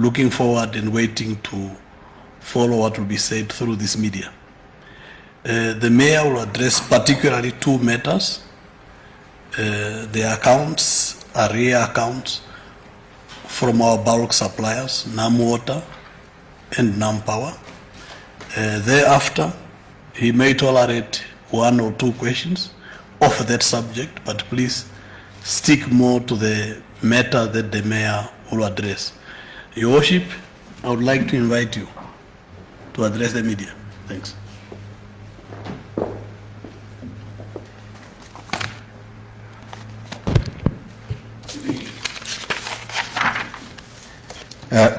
looking forward and waiting to follow what will be said through this media. The mayor will address particularly two matters. The accounts, arrear accounts from our bulk suppliers, NAMWater and NAMPOWER. Thereafter, he may tolerate one or two questions of that subject, but please stick more to the matter that the mayor will address. Your Worship, I would like to invite you to address the media. Thanks.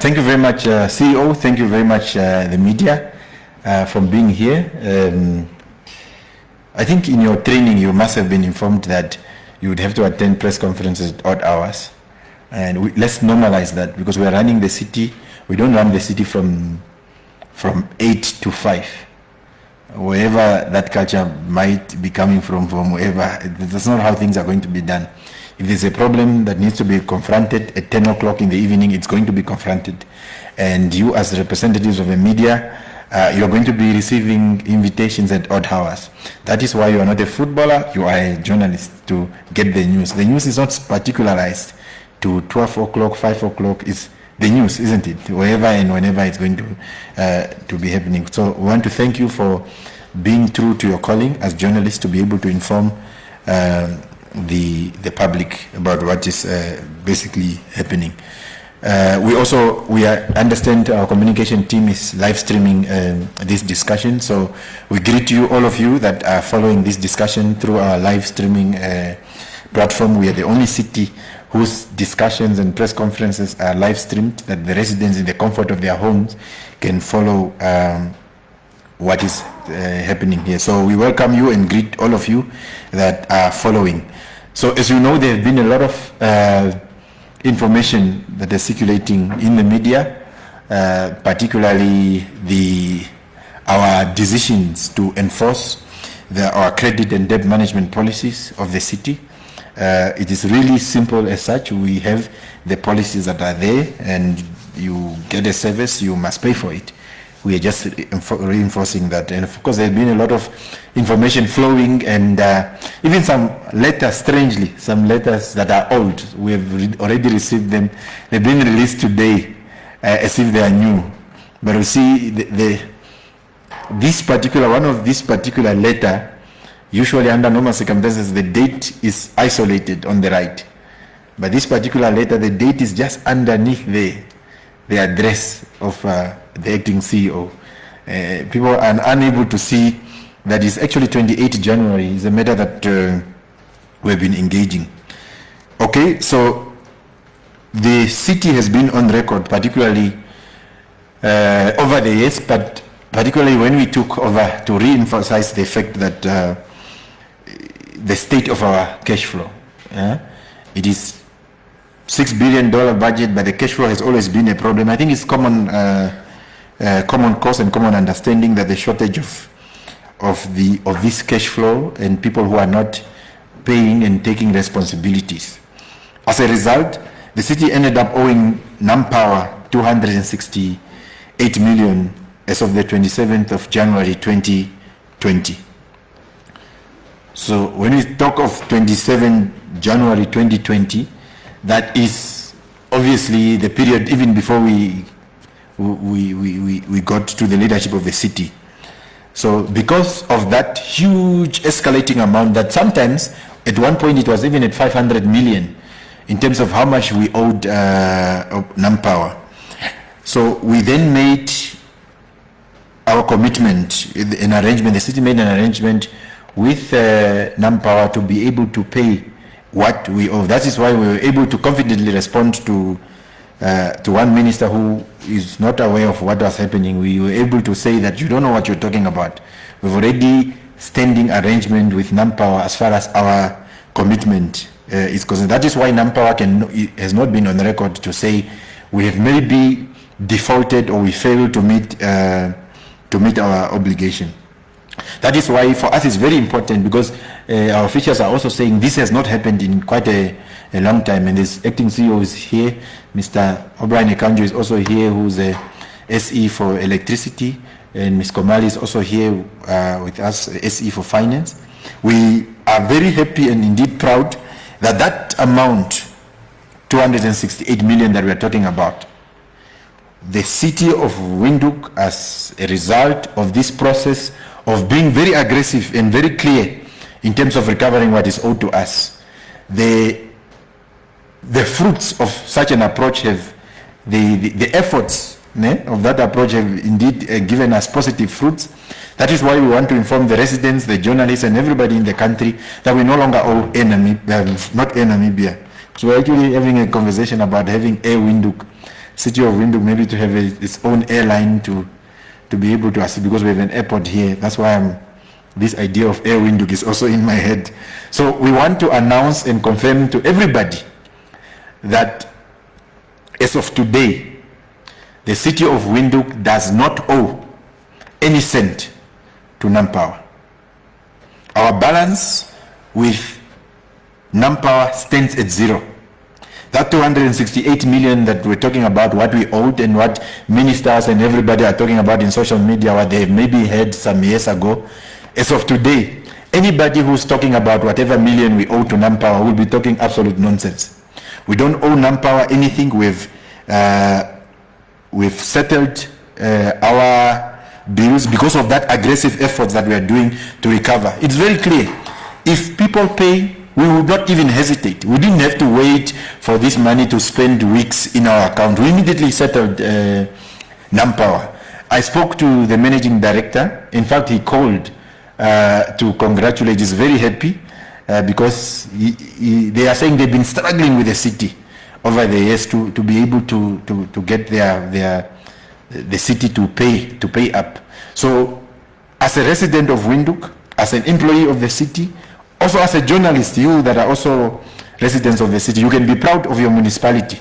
Thank you very much, CEO. Thank you very much, the media, for being here. I think in your training, you must have been informed that you would have to attend press conferences at odd hours. And let's normalize that, because we are running the city. We don't run the city from 8 to 5. Wherever that culture might be coming from wherever, that's not how things are going to be done. If there's a problem that needs to be confronted at 10 o'clock in the evening, it's going to be confronted. And you, as representatives of the media, you're going to be receiving invitations at odd hours. That is why you are not a footballer, you are a journalist to get the news. The news is not particularized to 12 o'clock, 5 o'clock. It's the news, isn't it? Wherever and whenever it's going to be happening. So we want to thank you for being true to your calling as journalists, to be able to inform the public about what is basically happening. We understand our communication team is live streaming this discussion, so we greet you, all of you that are following this discussion through our live streaming platform. We are the only city whose discussions and press conferences are live streamed, that the residents in the comfort of their homes can follow what is happening here. So we welcome you and greet all of you that are following. So as you know, there have been a lot of information that is circulating in the media, particularly our decisions to enforce our credit and debt management policies of the city. It is really simple as such. We have the policies that are there, and you get a service, you must pay for it. We are just reinforcing that. And of course, there's been a lot of information flowing, and even some letters, strangely, some letters that are old, we have already received them. They've been released today as if they are new. But you see, one of this particular letter, usually under normal circumstances, the date is isolated on the right. But this particular letter, the date is just underneath the address of the acting CEO. People are unable to see that it's actually 28 January. It's a matter that we've been engaging. Okay, so the city has been on record, particularly over the years, but particularly when we took over, to re-emphasize the fact that the state of our cash flow. It is $6 billion budget, but the cash flow has always been a problem. I think it's common cause and common understanding that the shortage of this cash flow and people who are not paying and taking responsibilities. As a result, the city ended up owing NAMPOWER 268 million as of the 27th of January 2020. So when we talk of 27 January 2020, that is obviously the period even before we got to the leadership of the city. So because of that huge escalating amount, that sometimes at one point it was even at 500 million in terms of how much we owed NAMPOWER. So we then made our commitment, an arrangement, the city made an arrangement with NAMPOWER to be able to pay what we owe. That is why we were able to confidently respond to one minister who is not aware of what was happening. We were able to say that you don't know what you're talking about. We've already standing arrangement with NAMPOWER as far as our commitment is concerned. That is why NAMPOWER has not been on record to say we have maybe defaulted or we failed to meet our obligation. That is why for us it's very important, because our officials are also saying this has not happened in quite a long time. And this acting CEO is here. Mr. O'Brien Ekanjo is also here, who's a SE for electricity. And Ms. Komali is also here with us, SE for finance. We are very happy and indeed proud that that amount, 268 million that we are talking about, the city of Windhoek, as a result of this process of being very aggressive and very clear in terms of recovering what is owed to us, the fruits of such an approach have, the efforts of that approach have indeed given us positive fruits. That is why we want to inform the residents, the journalists, and everybody in the country that we no longer owe not Namibia. So we're actually having a conversation about having Air Windhoek, City of Windhoek, maybe to have its own airline to be able to assist, because we have an airport here. That's why this idea of Air Windhoek is also in my head. So we want to announce and confirm to everybody that as of today, the City of Windhoek does not owe any cent to NAMPOWER. Our balance with NAMPOWER stands at zero. That 268 million that we're talking about, what we owed and what ministers and everybody are talking about in social media, what they maybe had some years ago, as of today, anybody who's talking about whatever million we owe to NAMPOWER will be talking absolute nonsense. We don't owe NAMPOWER anything. We've settled our bills because of that aggressive efforts that we are doing to recover. It's very clear. If people pay, we would not even hesitate. We didn't have to wait for this money to spend weeks in our account. We immediately settled NAMPOWER. I spoke to the managing director. In fact, he called to congratulate. He's very happy because they are saying they've been struggling with the city over the years to be able to get the city to pay up. So as a resident of Windhoek, as an employee of the city, also as a journalist, you that are also residents of the city, you can be proud of your municipality.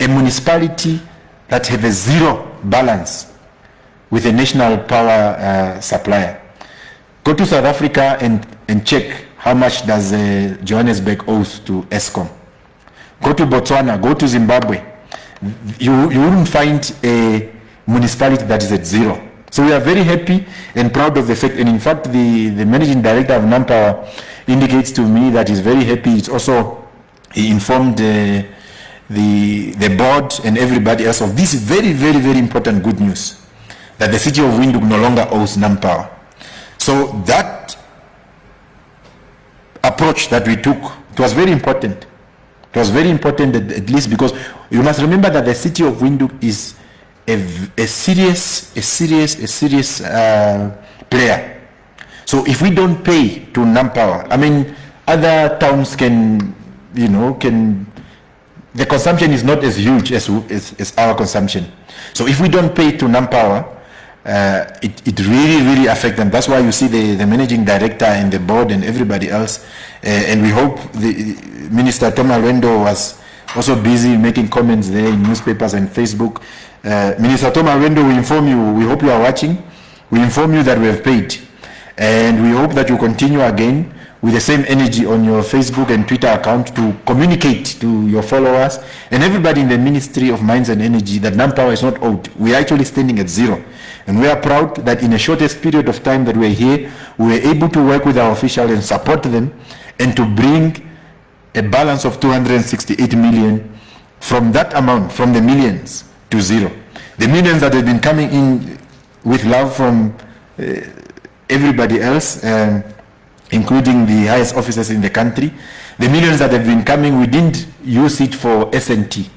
A municipality that have a zero balance with a national power supplier. Go to South Africa and check how much does Johannesburg owes to Eskom. Go to Botswana, go to Zimbabwe. You wouldn't find a municipality that is at zero. So we are very happy and proud of the fact, and in fact the managing director of NAMPOWER indicates to me that he's very happy. It's also, he informed the board and everybody else of this very, very, very important good news, that the city of Windhoek no longer owes NAMPOWER. So that approach that we took, it was very important. It was very important, at least because you must remember that the city of Windhoek is a serious player. So if we don't pay to NAMPOWER, I mean, other towns can, the consumption is not as huge as our consumption. So if we don't pay to NAMPOWER, it really, really affects them. That's why you see the managing director and the board and everybody else. And we hope the Minister Tom Alwendo was also busy making comments there in newspapers and Facebook. Minister Tom Alwendo, we inform you, we hope you are watching. We inform you that we have paid. And we hope that you continue again with the same energy on your Facebook and Twitter account to communicate to your followers and everybody in the Ministry of Mines and Energy that NAMPOWER is not owed. We are actually standing at zero. And we are proud that in the shortest period of time that we are here, we were able to work with our officials and support them and to bring a balance of 268 million from that amount, from the millions, to zero. The millions that have been coming in with love from everybody else, including the highest officers in the country, the millions that have been coming, we didn't use it for S&T.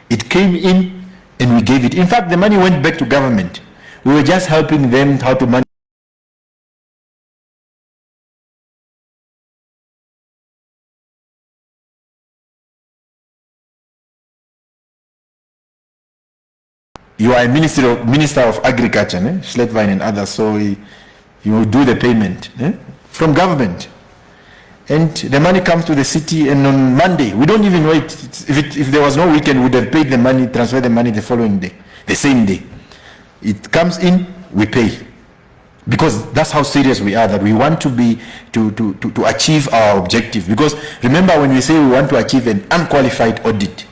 It came in and we gave it. In fact, the money went back to government. We were just helping them how to manage. You are a minister of agriculture, Schlettwein and others, so you do the payment from government. And the money comes to the city, and on Monday, we don't even wait. If there was no weekend, we would have paid the money, transferred the money the following day, the same day. It comes in, we pay. because that's how serious we are, that we want to achieve our objective. Because remember, when we say we want to achieve an unqualified audit,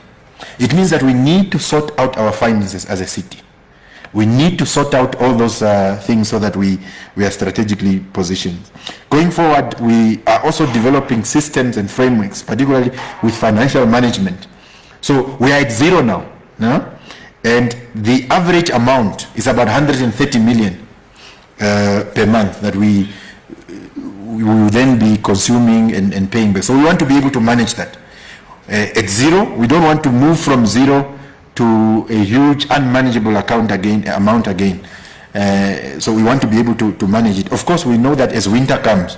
it means that we need to sort out our finances as a city. We need to sort out all those things so that we are strategically positioned. Going forward, we are also developing systems and frameworks, particularly with financial management. So we are at zero now, and the average amount is about 130 million per month that we will then be consuming and paying back. So we want to be able to manage that. At zero, we don't want to move from zero to a huge unmanageable amount again. So we want to be able to manage it. Of course, we know that as winter comes,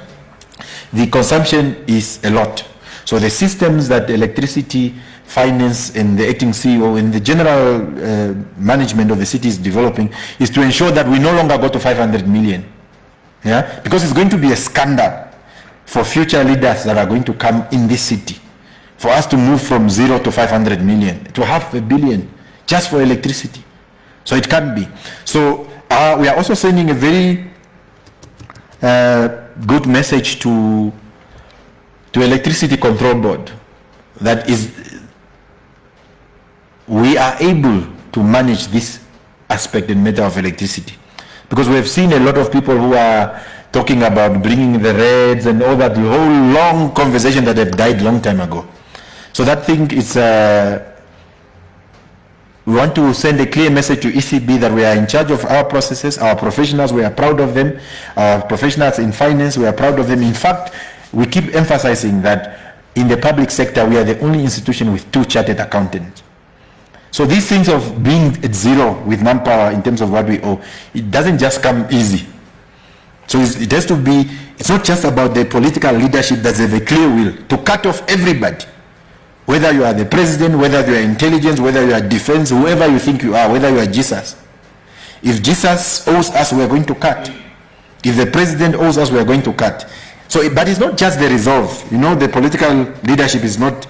the consumption is a lot. So the systems that electricity, finance, and the acting CEO and the general management of the city is developing is to ensure that we no longer go to 500 million. Yeah, because it's going to be a scandal for future leaders that are going to come in this city, for us to move from 0 to 500 million, to $500 million just for electricity. So it can't be. So we are also sending a very good message to Electricity Control Board, that is, we are able to manage this aspect and matter of electricity. Because we have seen a lot of people who are talking about bringing the reds and all that, the whole long conversation that have died long time ago. So that thing is, we want to send a clear message to ECB that we are in charge of our processes, our professionals, we are proud of them, our professionals in finance, we are proud of them. In fact, we keep emphasizing that in the public sector, we are the only institution with 2 chartered accountants. So these things of being at zero with NAMPOWER in terms of what we owe, it doesn't just come easy. So it has to be, it's not just about the political leadership that's a clear will to cut off everybody. Whether you are the president, whether you are intelligence, whether you are defense, whoever you think you are, whether you are Jesus. If Jesus owes us, we are going to cut. If the president owes us, we are going to cut. So, but it's not just the resolve. You know, the political leadership is not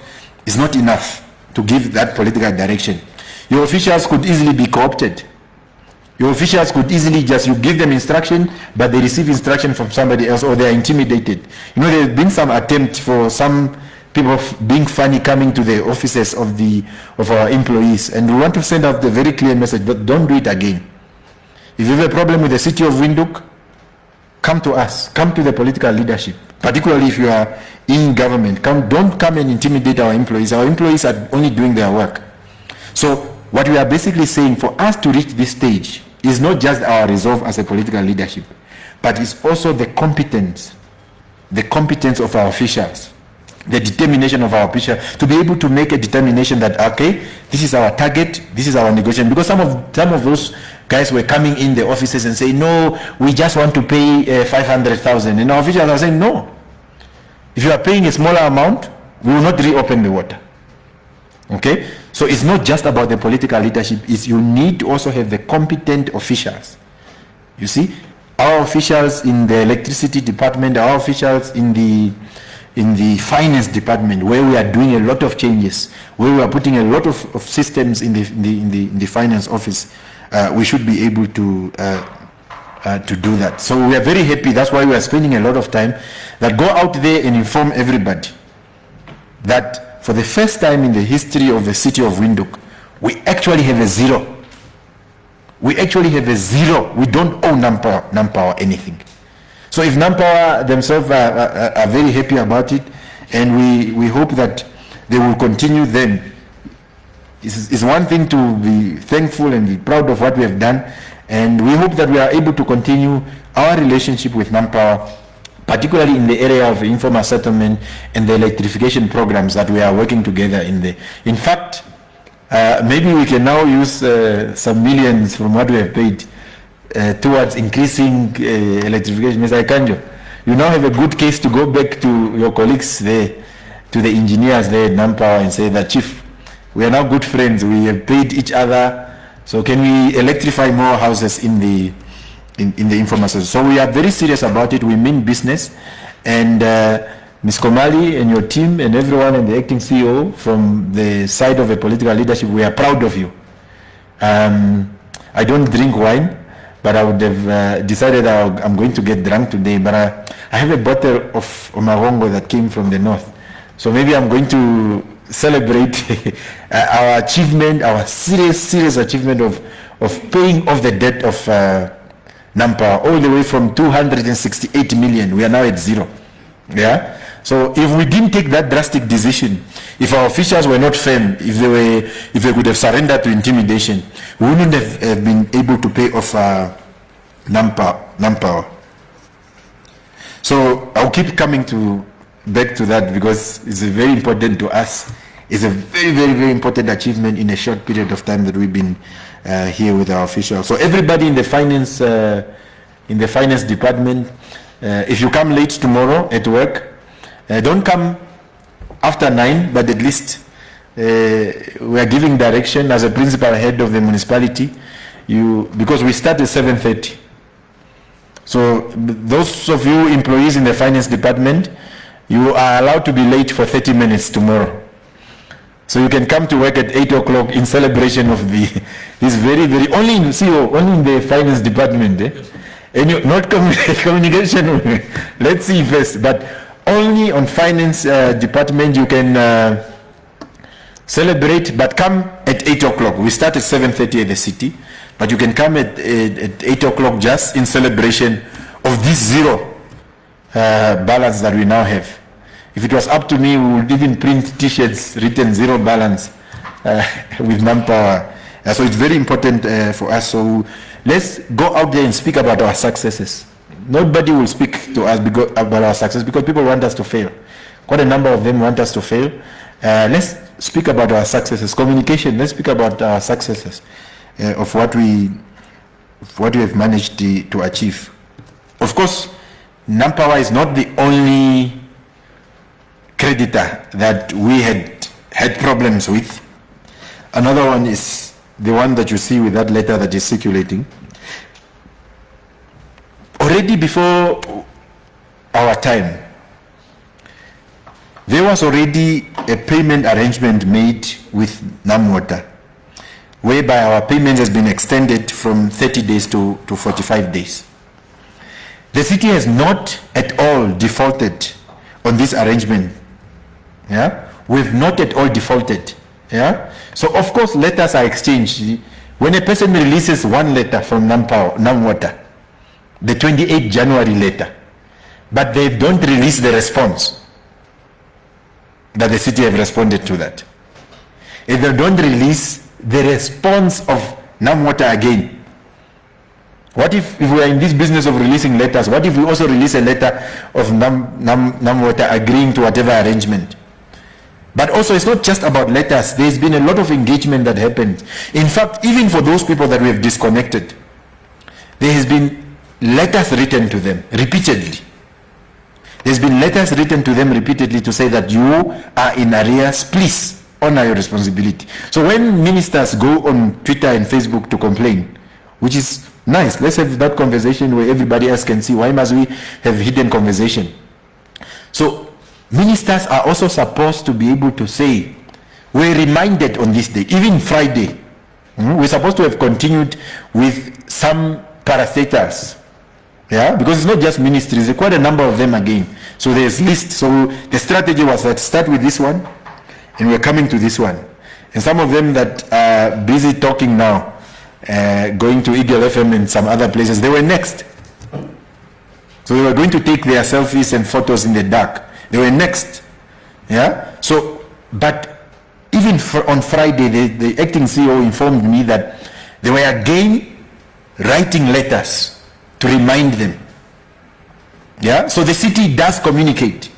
enough to give that political direction. Your officials could easily be co-opted. Your officials could easily just, you give them instruction, but they receive instruction from somebody else, or they are intimidated. You know, there have been some attempt for some people being funny coming to the offices of our employees, and we want to send out the very clear message that don't do it again. If you have a problem with the city of Windhoek, come to us, come to the political leadership, particularly if you are in government. Don't come and intimidate our employees. Our employees are only doing their work. So what we are basically saying, for us to reach this stage is not just our resolve as a political leadership, but it's also the competence of our officials, the determination of our officials to be able to make a determination that, okay, this is our target, this is our negotiation. Because some of those guys were coming in the offices and saying, no, we just want to pay 500,000. And our officials are saying, no. If you are paying a smaller amount, we will not reopen the water. Okay? So it's not just about the political leadership, it's you need to also have the competent officials. You see, our officials in the electricity department, our officials in the finance department, where we are doing a lot of changes, where we are putting a lot of systems in the finance office, we should be able to do that. So we are very happy. That's why we are spending a lot of time. That go out there and inform everybody that for the first time in the history of the city of Windhoek, we actually have a zero. We actually have a zero. We don't owe NAMPOWER anything. So if NAMPOWER themselves are very happy about it, and we hope that they will continue, then it's one thing to be thankful and be proud of what we have done, and we hope that we are able to continue our relationship with NAMPOWER, particularly in the area of informal settlement and the electrification programs that we are working together in the. In fact, maybe we can now use some millions from what we have paid towards increasing electrification. Mr. Ikanjo, you now have a good case to go back to your colleagues there, to the engineers there at NAMPOWER, and say that, Chief, we are now good friends, we have paid each other, so can we electrify more houses in the informal sector? So we are very serious about it. We mean business, and Ms. Komali and your team and everyone and the acting CEO from the side of the political leadership, we are proud of you. I don't drink wine, but I would have decided I'm going to get drunk today. But I have a bottle of Omarongo that came from the north. So maybe I'm going to celebrate our achievement, our serious achievement of paying off the debt of NAMPOWER, all the way from 268 million. We are now at zero. Yeah. So if we didn't take that drastic decision, if our officials were not firm, if they could have surrendered to intimidation, we wouldn't have been able to pay off NAMPOWER. So I'll keep coming back to that because it's very important to us. It's a very important achievement in a short period of time that we've been here with our officials. So everybody in the finance department, if you come late tomorrow at work, don't come after 9, but at least we are giving direction as a principal head of the municipality. Because we start at 7:30. So those of you employees in the finance department, you are allowed to be late for 30 minutes tomorrow. So you can come to work at 8 o'clock in celebration of this very only in CEO, only in the finance department. And not communication. Let's see first, but only on finance department you can celebrate, but come at 8 o'clock. We start at 7:30 at the city, but you can come at 8 o'clock just in celebration of this zero balance that we now have. If it was up to me, we would even print t-shirts written zero balance with NAMPOWER. So it's very important for us. So let's go out there and speak about our successes. Nobody will speak to us about our success because people want us to fail. Quite a number of them want us to fail. Let's speak about our successes. Communication, let's speak about our successes of what we have managed to achieve. Of course, NAMPOWER is not the only creditor that we had problems with. Another one is the one that you see with that letter that is circulating. Already before our time, there was already a payment arrangement made with NAMWater, whereby our payment has been extended from 30 days to 45 days. The city has not at all defaulted on this arrangement. Yeah, we've not at all defaulted. Yeah, so of course letters are exchanged. When a person releases one letter from NAMWater, the 28th January letter, but they don't release the response that the city have responded to that. If they don't release the response of NAMWater again, what if we are in this business of releasing letters, what if we also release a letter of NAMWater agreeing to whatever arrangement? But also it's not just about letters. There's been a lot of engagement that happened. In fact, even for those people that we have disconnected, there has been letters written to them repeatedly. There's been letters written to them repeatedly to say that you are in arrears, please honor your responsibility. So when ministers go on Twitter and Facebook to complain, which is nice, let's have that conversation where everybody else can see. Why must we have hidden conversation? So ministers are also supposed to be able to say, we're reminded on this day, even Friday, we're supposed to have continued with some parastatals. Yeah, because it's not just ministries, there's quite a number of them again. So there's list. So the strategy was that start with this one, and we're coming to this one. And some of them that are busy talking now, going to Eagle FM and some other places, they were next. So they were going to take their selfies and photos in the dark. They were next. Yeah. So, but even on Friday, the acting CEO informed me that they were again writing letters to remind them. Yeah. So the city does communicate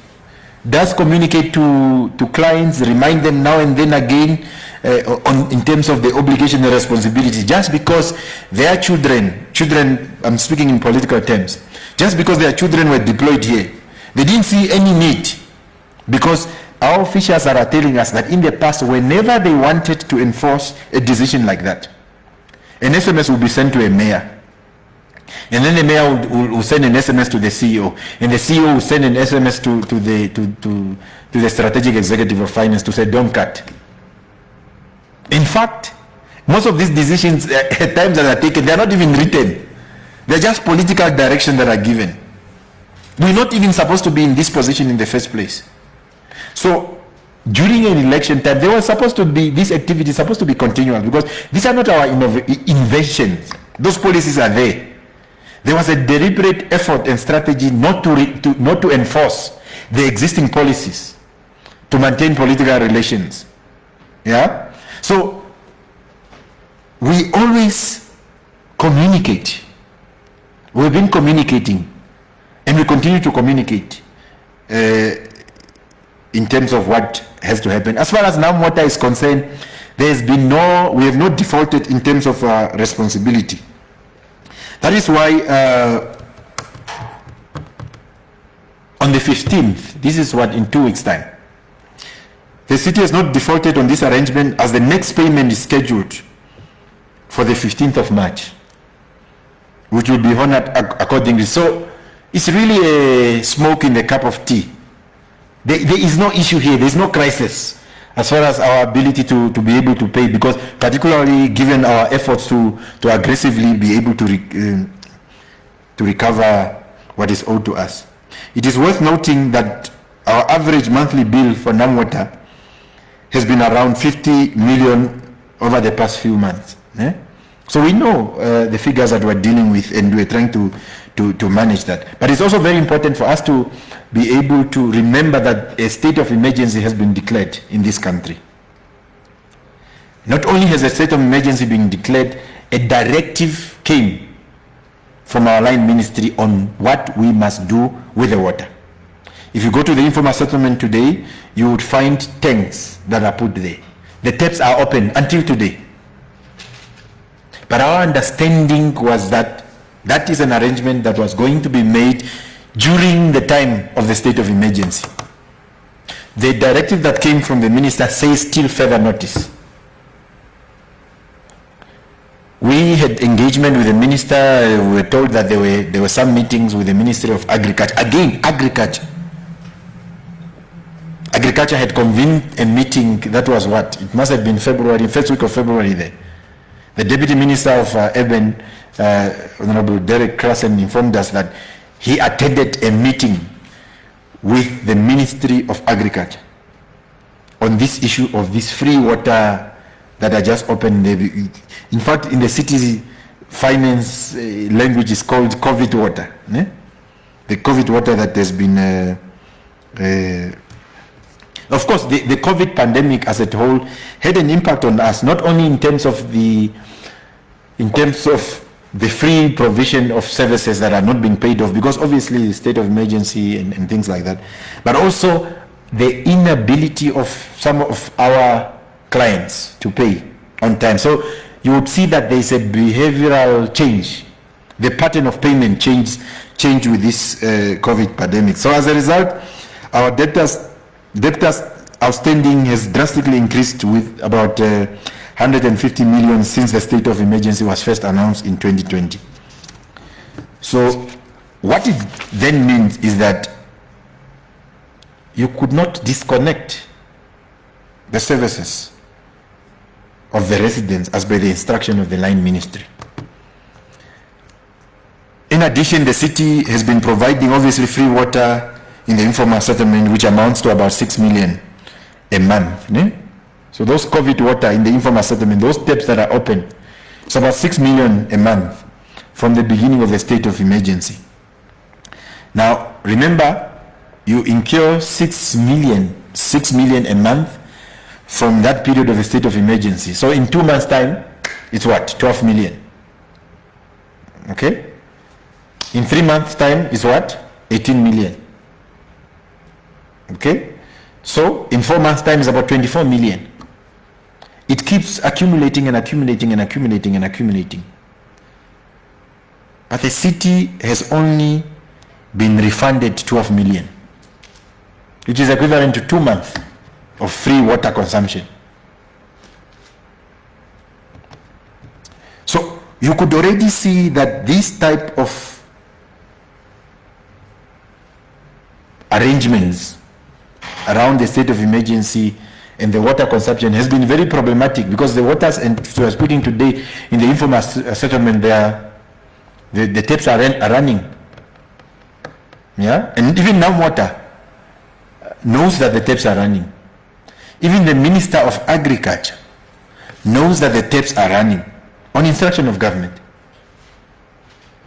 to clients, remind them now and then again in terms of the obligation and responsibility. Just because their children, I'm speaking in political terms, just because their children were deployed here, they didn't see any need, because our officials are telling us that in the past, whenever they wanted to enforce a decision like that, an SMS will be sent to a mayor. And then the mayor will send an SMS to the CEO, and the CEO will send an SMS to the strategic executive of finance to say, don't cut. In fact, most of these decisions at times that are taken, they are not even written. They're just political direction that are given. We're not even supposed to be in this position in the first place. So during an election time, they were supposed to be, this activity is supposed to be continual, because these are not our inventions. Those policies are there. There was a deliberate effort and strategy not to enforce the existing policies, to maintain political relations. Yeah? So we always communicate. We've been communicating, and we continue to communicate in terms of what has to happen. As far as NAMPOWER is concerned, we have not defaulted in terms of responsibility. That is why on the 15th, this is what, in 2 weeks' time, the city has not defaulted on this arrangement, as the next payment is scheduled for the 15th of March, which will be honored accordingly. So it's really a smoke in the cup of tea. There is no issue here. There is no crisis as far as our ability to be able to pay, because particularly given our efforts to aggressively be able to recover what is owed to us. It is worth noting that our average monthly bill for NAMPOWER has been around 50 million over the past few months. So we know the figures that we're dealing with, and we're trying to manage that. But it's also very important for us to be able to remember that a state of emergency has been declared in this country. Not only has a state of emergency been declared, a directive came from our line ministry on what we must do with the water. If you go to the informal settlement today, you would find tanks that are put there. The taps are open until today. But our understanding was that that is an arrangement that was going to be made during the time of the state of emergency. The directive that came from the minister says till further notice. We had engagement with the minister. We were told that there were some meetings with the Ministry of Agriculture. Again, agriculture. Agriculture had convened a meeting. That was what? It must have been February, first week of February there. The Deputy Minister of Urban, Honorable Derek Classen, informed us that he attended a meeting with the Ministry of Agriculture on this issue of this free water that are just opened. In fact, in the city's finance language is called COVID water. The COVID water that has been, of course, the COVID pandemic as a whole had an impact on us, not only in terms of the free provision of services that are not being paid off, because obviously the state of emergency and things like that, but also the inability of some of our clients to pay on time. So you would see that there is a behavioral change. The pattern of payment changed with this COVID pandemic. So as a result, our debtors outstanding has drastically increased with about 150 million since the state of emergency was first announced in 2020. So what it then means is that you could not disconnect the services of the residents as per the instruction of the line ministry. In addition, the city has been providing obviously free water in the informal settlement, which amounts to about 6 million a month. So those COVID water in the informal settlement, those taps that are open, it's about 6 million a month from the beginning of the state of emergency. Now, remember, you incur 6 million a month from that period of the state of emergency. So in 2 months' time, it's what? 12 million. Okay? In 3 months' time, it's what? 18 million. Okay? So in 4 months' time, it's about 24 million. It keeps accumulating and accumulating and accumulating and accumulating. But the city has only been refunded 12 million, which is equivalent to 2 months of free water consumption. So you could already see that this type of arrangements around the state of emergency and the water consumption has been very problematic, because the waters, and so I was speaking today in the informal settlement, there The taps are running. Yeah, and even NAMPOWER knows that the taps are running. Even the Minister of Agriculture knows that the taps are running on instruction of government.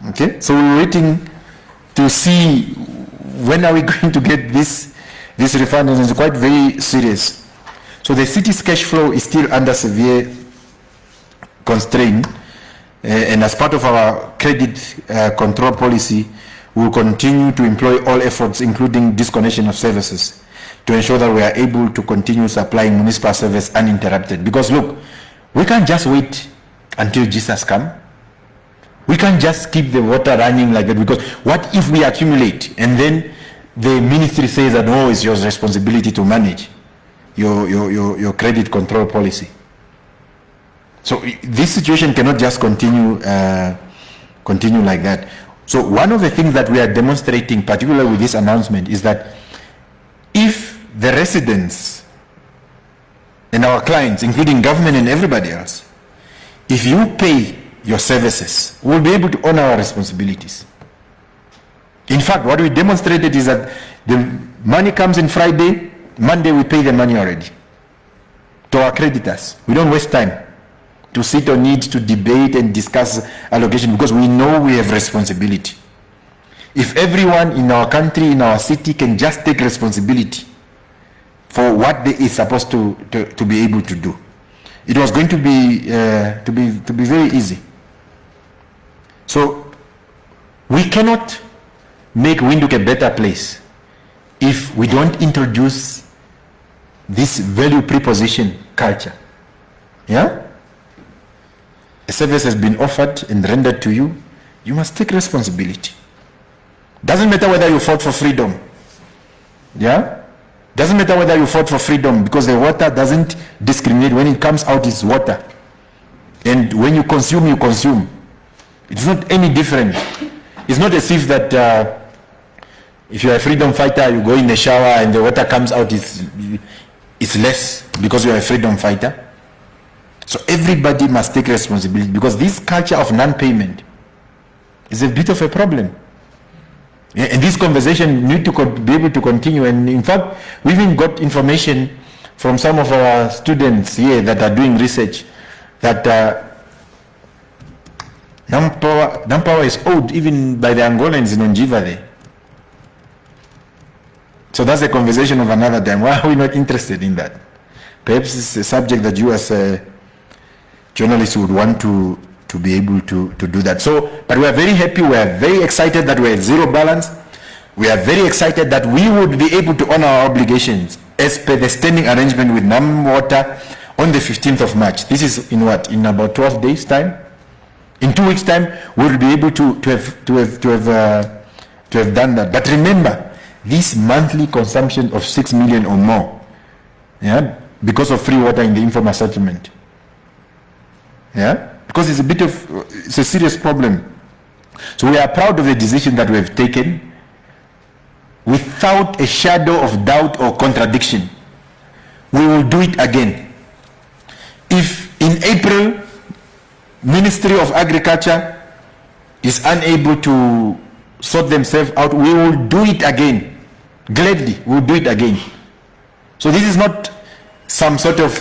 Okay, so we're waiting to see when are we going to get this refund, and it's quite very serious. So the city's cash flow is still under severe constraint, and as part of our credit control policy, we will continue to employ all efforts, including disconnection of services, to ensure that we are able to continue supplying municipal service uninterrupted. Because look, we can't just wait until Jesus comes. We can't just keep the water running like that, because what if we accumulate and then the ministry says that, no, it's your responsibility to manage your credit control policy. So this situation cannot just continue like that. So one of the things that we are demonstrating, particularly with this announcement, is that if the residents and our clients, including government and everybody else, if you pay your services, we'll be able to honor our responsibilities. In fact, what we demonstrated is that the money comes in Friday, Monday we pay the money already to our creditors. We don't waste time to sit on it, to debate and discuss allocation, because we know we have responsibility. If everyone in our country, in our city, can just take responsibility for what they is supposed to be able to do, it was going to be very easy. So we cannot make Windhoek a better place if we don't introduce this value preposition culture. Yeah? A service has been offered and rendered to you, you must take responsibility. Doesn't matter whether you fought for freedom. Yeah? Doesn't matter whether you fought for freedom, because the water doesn't discriminate. When it comes out, it's water. And when you consume, you consume. It's not any different. It's not as if that if you're a freedom fighter, you go in the shower and the water comes out, it's less because you're a freedom fighter. So everybody must take responsibility, because this culture of non-payment is a bit of a problem. Yeah, and this conversation need to be able to continue. And in fact, we even got information from some of our students here that are doing research that NAMPOWER is owed even by the Angolans in Onjiva there. So that's a conversation of another time. Why are we not interested in that? Perhaps it's a subject that you as a journalist would want to be able to do that. So, but we are very happy, we are very excited that we are at zero balance. We are very excited that we would be able to honor our obligations as per the standing arrangement with NAMWater on the 15th of March. This is in what? In about 12 days time? In 2 weeks time, we will be able to have done that. But remember, this monthly consumption of 6 million or more, yeah, because of free water in the informal settlement. Yeah, because it's a serious problem. So we are proud of the decision that we have taken without a shadow of doubt or contradiction. We will do it again. If in April, Ministry of Agriculture is unable to sort themselves out, we will do it again. Gladly, we will do it again. So this is not some sort of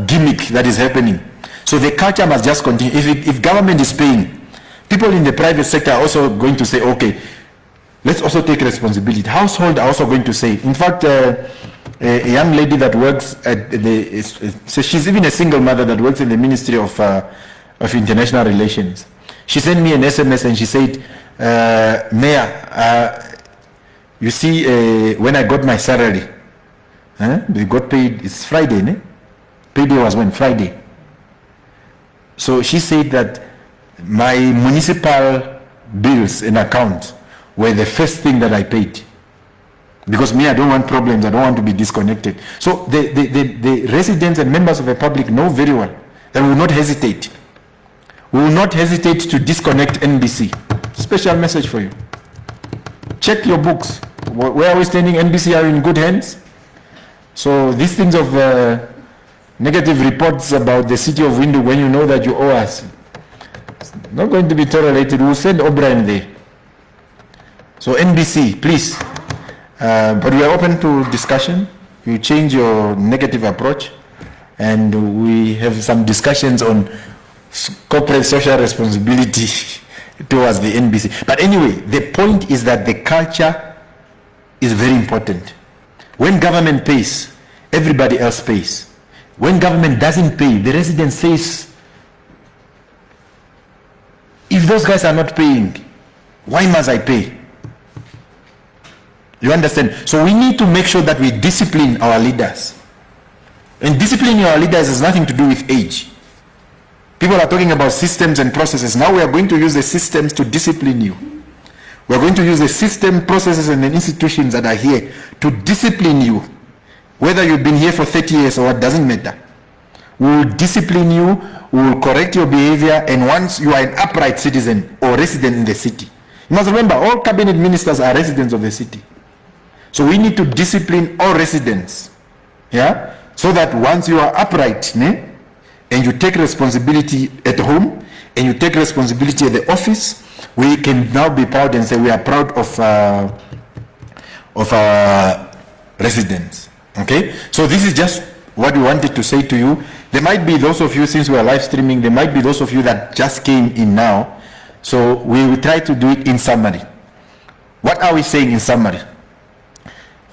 gimmick that is happening. So the culture must just continue. If government is paying, people in the private sector are also going to say, okay, let's also take responsibility. Households are also going to say. In fact, a young lady that works at so she's even a single mother that works in the Ministry of International Relations. She sent me an SMS and she said, Mayor, you see, when I got my salary, we got paid, it's Friday, ne? Payday was when? Friday. So she said that my municipal bills and accounts were the first thing that I paid. Because me, I don't want problems, I don't want to be disconnected. So the residents and members of the public know very well that we will not hesitate. We will not hesitate to disconnect NBC. Special message for you. Check your books. Where are we standing? NBC are in good hands. So these things of negative reports about the city of Windhoek, when you know that you owe us, not going to be tolerated. We'll send O'Brien there. So NBC, please. But we are open to discussion. You change your negative approach, and we have some discussions on corporate social responsibility towards the NBC. But anyway, the point is that the culture is very important. When government pays, everybody else pays. When government doesn't pay, the resident says, if those guys are not paying, why must I pay? You understand? So we need to make sure that we discipline our leaders. And disciplining our leaders has nothing to do with age. People are talking about systems and processes. Now we are going to use the systems to discipline you. We are going to use the system, processes, and the institutions that are here to discipline you. Whether you've been here for 30 years or what, doesn't matter. We will discipline you, we will correct your behavior, and once you are an upright citizen or resident in the city. You must remember, all cabinet ministers are residents of the city. So we need to discipline all residents, yeah, so that once you are upright, and you take responsibility at home, and you take responsibility at the office, we can now be proud and say we are proud of our residents. Okay, so this is just what we wanted to say to you. There might be those of you, since we are live streaming, there might be those of you that just came in now. So we will try to do it in summary. What are we saying in summary?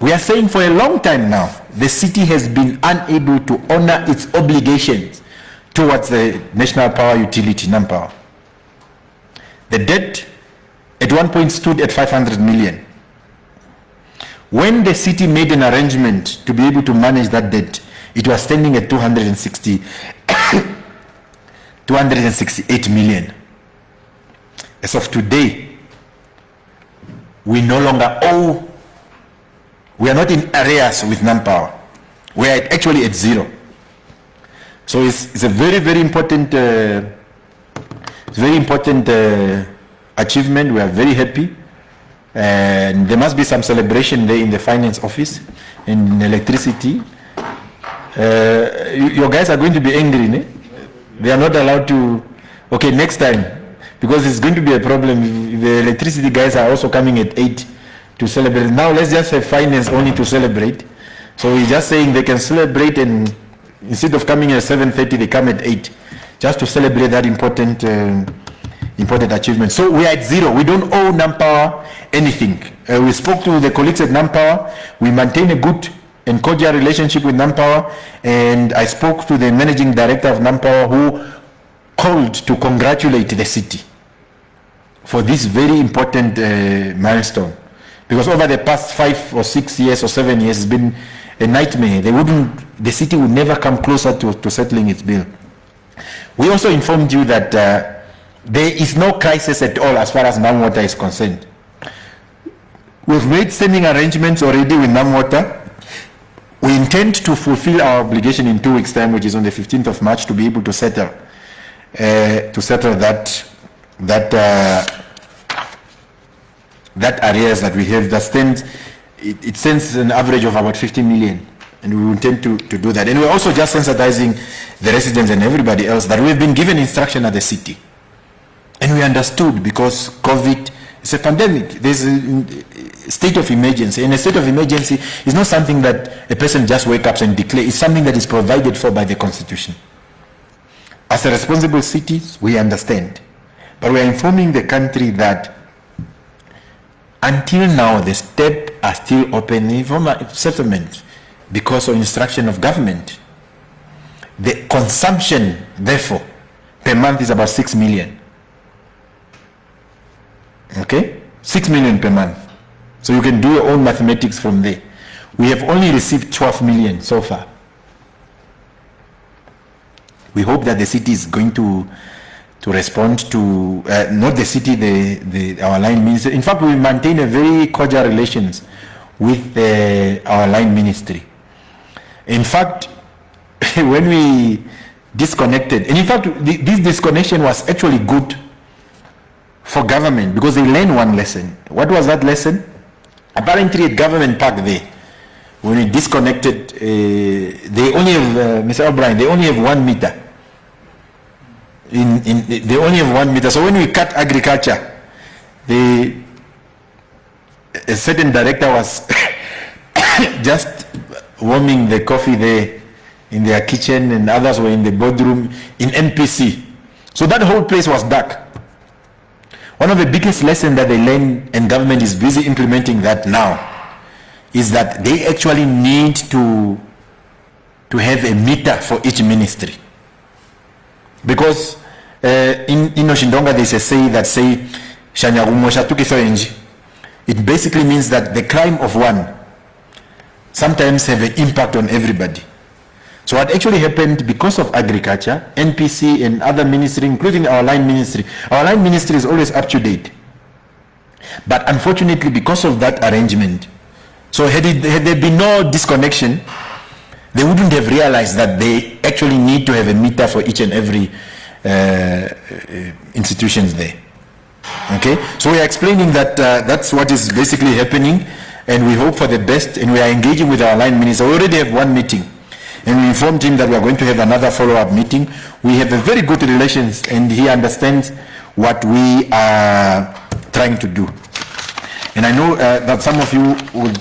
We are saying for a long time now, the city has been unable to honor its obligations towards the national power utility, NAMPOWER. The debt at one point stood at 500 million. When the city made an arrangement to be able to manage that debt, it was standing at 268 million. As of today, we no longer owe, we are not in arrears with NAMPOWER. We are actually at zero. So it's a very, very important, achievement. We are very happy. And there must be some celebration there in the finance office, in electricity. Your guys are going to be angry, ne? They are not allowed to. Okay, next time, because it's going to be a problem if the electricity guys are also coming at 8 to celebrate. Now let's just have finance only to celebrate. So he's just saying they can celebrate, and instead of coming at 7:30, they come at 8, just to celebrate that important achievement. So we are at zero. We don't owe NAMPOWER anything. We spoke to the colleagues at NAMPOWER. We maintain a good and cordial relationship with NAMPOWER, and I spoke to the managing director of NAMPOWER, who called to congratulate the city for this very important milestone, because over the past 5 or 6 years or 7 years, it's been a nightmare. The city would never come closer to settling its bill. We also informed you that there is no crisis at all as far as NamWater is concerned. We've made standing arrangements already with NamWater. We intend to fulfill our obligation in 2 weeks' time, which is on the 15th of March, to be able to settle that arrears that we have. That stands, it sends an average of about 50 million, and we intend to do that. And we're also just sensitizing the residents and everybody else that we've been given instruction at the city. And we understood, because COVID is a pandemic. There's a state of emergency. And a state of emergency is not something that a person just wakes up and declares. It's something that is provided for by the Constitution. As a responsible city, we understand. But we are informing the country that until now, the steps are still open for settlement because of instruction of government. The consumption, therefore, per month is about 6 million. Okay, 6 million per month. So you can do your own mathematics from there. We have only received 12 million so far. We hope that the city is going to respond to, not the city, our line ministry. In fact, we maintain a very cordial relations with our line ministry. In fact, when we disconnected, and in fact, this disconnection was actually good for government, because they learned one lesson. What was that lesson? Apparently at Government Park there, when we disconnected, they only have, Mr. O'Brien, they only have 1 meter. they only have 1 meter. So when we cut agriculture, a certain director was just warming the coffee there in their kitchen, and others were in the boardroom in NPC. So that whole place was dark. One of the biggest lessons that they learned, and government is busy implementing that now, is that they actually need to have a meter for each ministry. Because in Oshindonga there's a say that say, it basically means that the crime of one sometimes have an impact on everybody. So what actually happened, because of agriculture, NPC and other ministry, including our line ministry is always up to date. But unfortunately, because of that arrangement, so had there been no disconnection, they wouldn't have realized that they actually need to have a meter for each and every institutions there. Okay, so we are explaining that that's what is basically happening, and we hope for the best, and we are engaging with our line minister. We already have one meeting, and we informed him that we are going to have another follow-up meeting. We have a very good relations, and he understands what we are trying to do. And I know that some of you would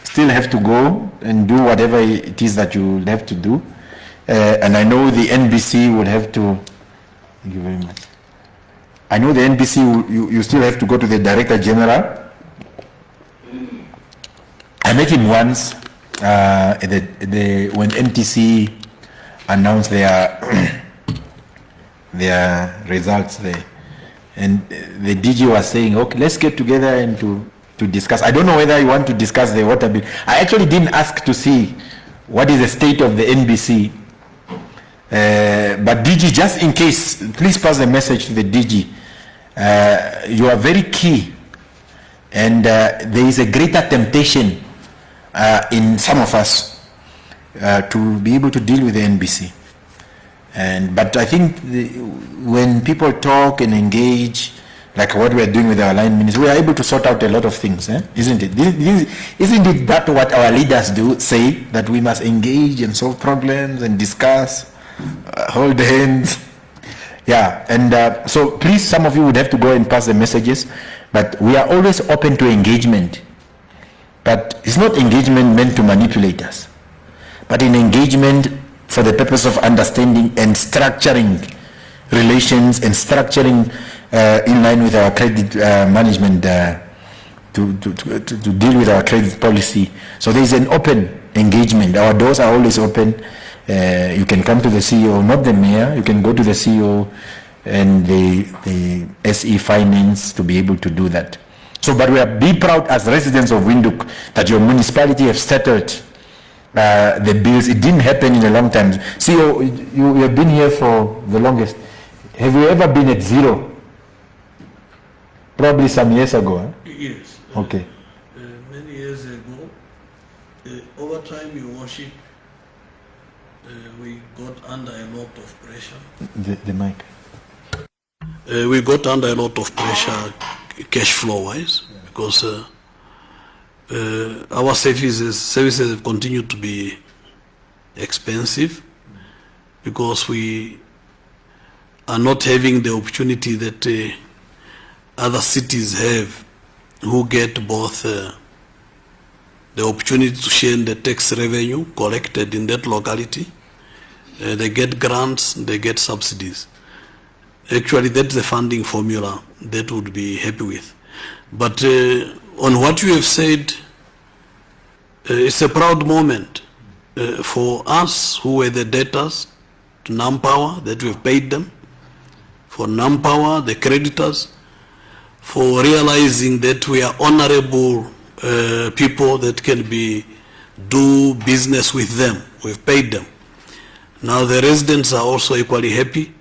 still have to go and do whatever it is that you have to do. And I know the NBC would have to, thank you very much. I know the NBC, you still have to go to the Director General. I met him once when NTC announced their results there. And the DG was saying, okay, let's get together and to discuss. I don't know whether you want to discuss the water bill. I actually didn't ask to see what is the state of the NBC. But DG, just in case, please pass the message to the DG. You are very key, and there is a greater temptation in some of us to be able to deal with the NBC. But I think when people talk and engage, like what we are doing with our line ministers, we are able to sort out a lot of things, isn't it? Isn't it that what our leaders do, say that we must engage and solve problems and discuss, hold hands? Yeah, and so please, some of you would have to go and pass the messages, but we are always open to engagement. But it's not engagement meant to manipulate us, but an engagement for the purpose of understanding and structuring relations and structuring in line with our credit management to deal with our credit policy. So there's an open engagement. Our doors are always open. You can come to the CEO, not the mayor. You can go to the CEO and the SE Finance to be able to do that. So, but we are be proud as residents of Windhoek that your municipality have settled the bills. It didn't happen in a long time. CEO, you have been here for the longest. Have you ever been at zero? Probably some years ago. Huh? Yes. Okay. Many years ago, over time you worship, we got under a lot of pressure. The mic. We got under a lot of pressure cash flow wise, because our services have continued to be expensive, because we are not having the opportunity that other cities have, who get both the opportunity to share in the tax revenue collected in that locality. They get grants, they get subsidies. Actually, that's the funding formula that would be happy with. But on what you have said, it's a proud moment for us who were the debtors to NAMPOWER, that we have paid them, for NAMPOWER, the creditors, for realizing that we are honorable people that can do business with them. We've paid them. Now the residents are also equally happy.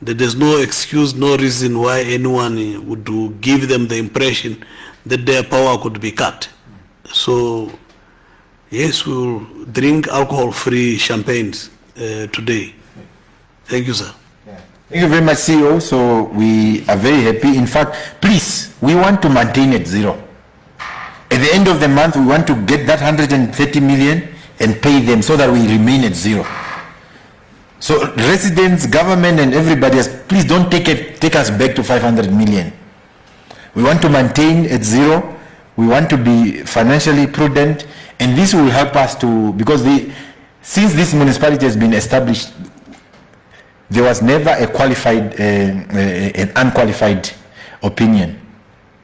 That there's no excuse, no reason why anyone would give them the impression that their power could be cut. So, yes, we will drink alcohol-free champagnes today. Thank you, sir. Thank you very much, CEO. So we are very happy. In fact, please, we want to maintain at zero. At the end of the month, we want to get that 130 million and pay them so that we remain at zero. So residents, government, and everybody else, please don't take us back to 500 million. We want to maintain at zero. We want to be financially prudent, and this will help us to, because since this municipality has been established, there was never a qualified, an unqualified opinion.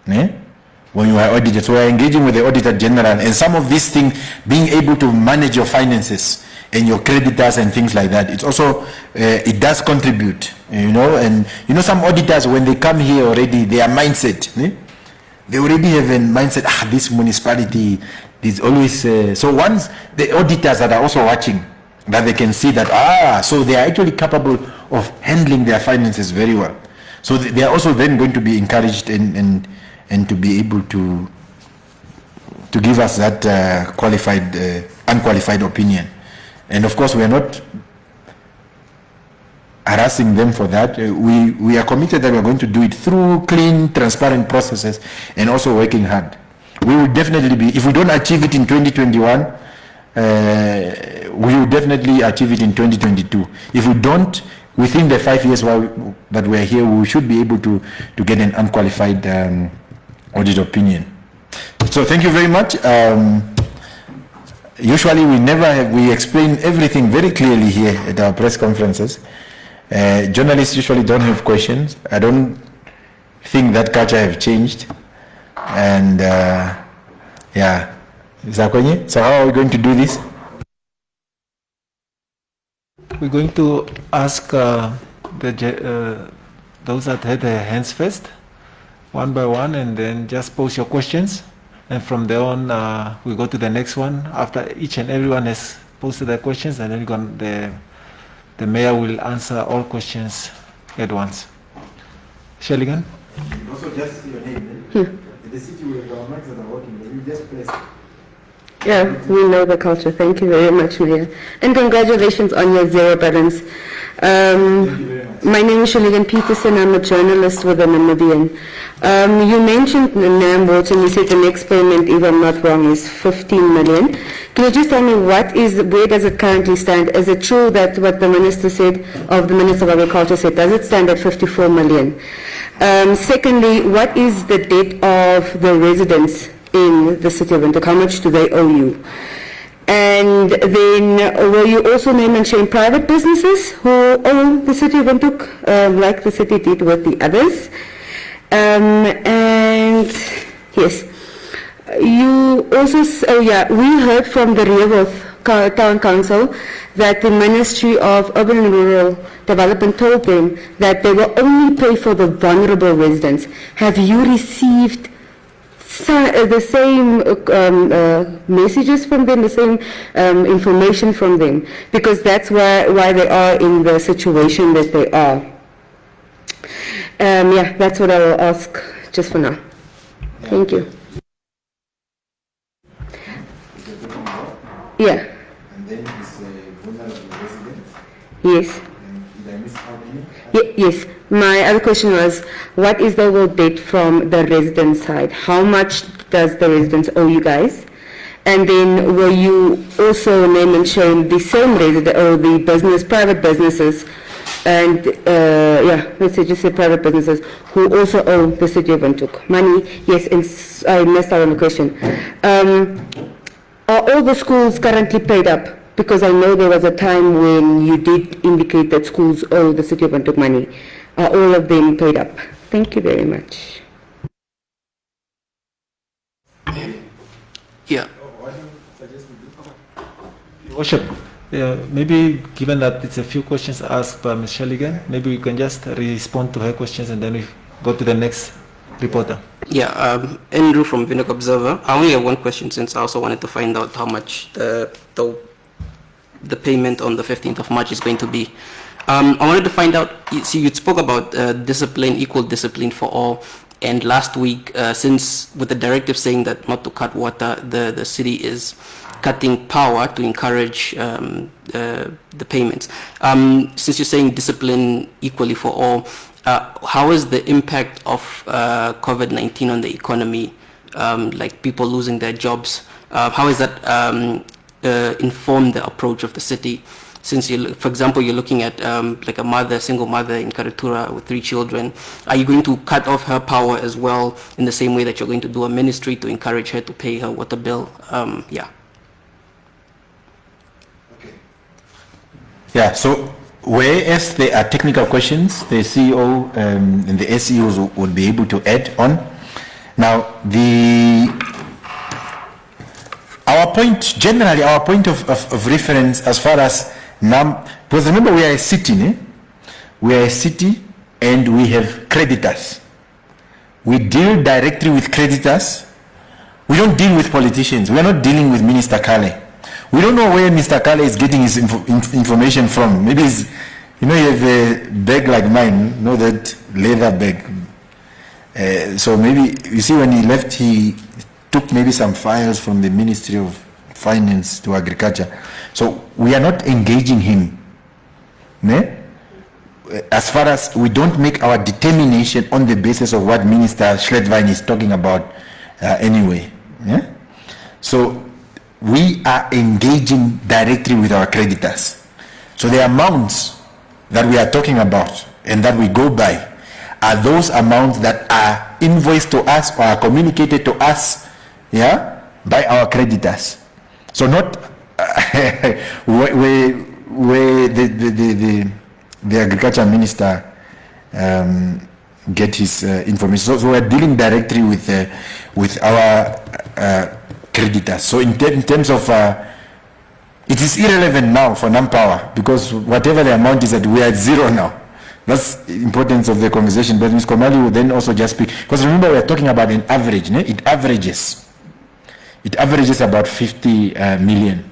When you are audited, so we are engaging with the Auditor General, and some of these things, being able to manage your finances and your creditors and things like that, it's also it does contribute, and some auditors, when they come here already, their mindset, they already have a mindset, this municipality is always so once the auditors that are also watching, that they can see that so they are actually capable of handling their finances very well, so they are also then going to be encouraged and to be able to give us that qualified unqualified opinion. And of course, we are not harassing them for that. We are committed that we are going to do it through clean, transparent processes and also working hard. We will definitely be, if we don't achieve it in 2021, we will definitely achieve it in 2022. If we don't, within the 5 years that we are here, we should be able to get an unqualified audit opinion. So thank you very much. Usually we explain everything very clearly here at our press conferences. Journalists usually don't have questions. I don't think that culture have changed. And yeah, Zakwenye, so how are we going to do this? We're going to ask those that had their hands first, one by one, and then just post your questions. And from there on, we go to the next one after each and everyone has posted their questions, and then the mayor will answer all questions at once. Sheligan? Also, just your name. The city where our mics that are working, you just press. Yeah, we know the culture. Thank you very much, Mayor. And congratulations on your zero balance. Thank you very much. My name is Sheligan Peterson. I'm a journalist with the Namibian. You mentioned NAMPOWER, and you said the next payment, if I'm not wrong, is 15 million. Can you just tell me where does it currently stand? Is it true that what the Minister of Agriculture said, does it stand at 54 million? Secondly, what is the debt of the residents in the city of Windhoek? How much do they owe you? And then will you also name and shame private businesses who own the city of Windhoek, like the city did with the others? And yes, you also, we heard from the Rehoboth Town Council that the Ministry of Urban and Rural Development told them that they will only pay for the vulnerable residents. Have you received the same messages from them, the same information from them? Because that's why they are in the situation that they are. That's what I will ask just for now. Thank you. Yeah. And then it's vulnerable residents. Yes. And did I miss how many? Yes. My other question was, what is the overall debt from the resident side? How much does the residents owe you guys? And then will you also name and shame the same resident or the private businesses, and let's say just say private businesses who also owe the city of Windhoek money? Yes, and I messed up on the question. Are all the schools currently paid up? Because I know there was a time when you did indicate that schools owe the city of Windhoek money. Are all of them paid up? Thank you very much. Yeah. Your Worship, maybe given that it's a few questions asked by Ms. Sheligan, maybe we can just respond to her questions and then we go to the next reporter. Yeah, Andrew from Windhoek Observer. I only have one question, since I also wanted to find out how much the payment on the 15th of March is going to be. I wanted to find out, you spoke about discipline, equal discipline for all, and last week, since with the directive saying that not to cut water, the city is cutting power to encourage the payments. Since you're saying discipline equally for all, how is the impact of COVID-19 on the economy, like people losing their jobs? How is that inform the approach of the city? since for example, you're looking at like a single mother in Karatura with 3 children, are you going to cut off her power as well in the same way that you're going to do a ministry to encourage her to pay her water bill? Yeah. Yeah, so whereas there are technical questions, the CEO and the SEOs will be able to add on. Now, our point of reference as far as because remember we are a city, we are a city and we have creditors. We deal directly with creditors. We don't deal with politicians. We are not dealing with Minister Kale. We don't know where Mr. Kale is getting his information from. Maybe he's, you have a bag like mine, that leather bag. So maybe, you see, when he left, he took maybe some files from the Ministry of Finance to Agriculture. So we are not engaging him. As far as we don't make our determination on the basis of what Minister Schledwein is talking about anyway. So we are engaging directly with our creditors. So the amounts that we are talking about and that we go by are those amounts that are invoiced to us or are communicated to us, by our creditors. So not where the agriculture minister get his information. So we're dealing directly with our creditors. So in terms of it is irrelevant now for NAMPOWER, because whatever the amount is that we are at 0 now. That's the importance of the conversation. But Ms. Komali will then also just speak, because remember we are talking about an average. It averages about 50 million.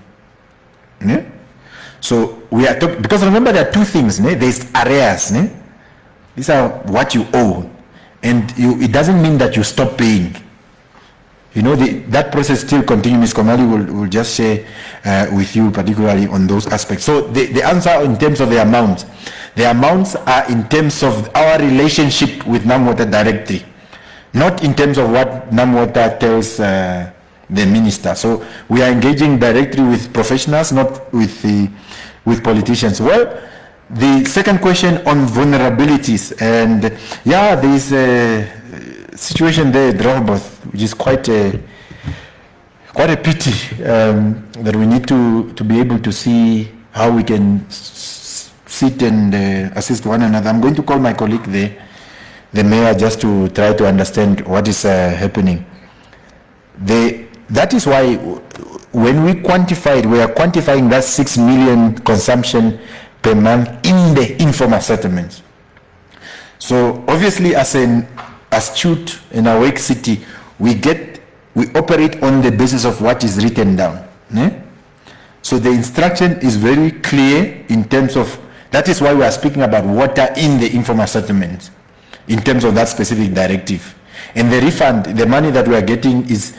So we are talking, because remember there are 2 things. There's arrears. These are what you owe, and it doesn't mean that you stop paying. That process still continues. Ms. Komali will just share with you particularly on those aspects. So the answer in terms of the amounts are in terms of our relationship with NAMWater directly, not in terms of what NAMWater tells the minister. So we are engaging directly with professionals, not with politicians. Well, the second question on vulnerabilities, and there is a situation there at Rehoboth, which is quite a pity that we need to be able to see how we can sit and assist one another. I'm going to call my colleague the mayor just to try to understand what is happening. That is why when we quantified, we are quantifying that 6 million consumption per month in the informal settlements. So obviously, as an astute and awake city, we operate on the basis of what is written down. So the instruction is very clear in terms of, that is why we are speaking about water in the informal settlements, in terms of that specific directive. And the refund, the money that we are getting is,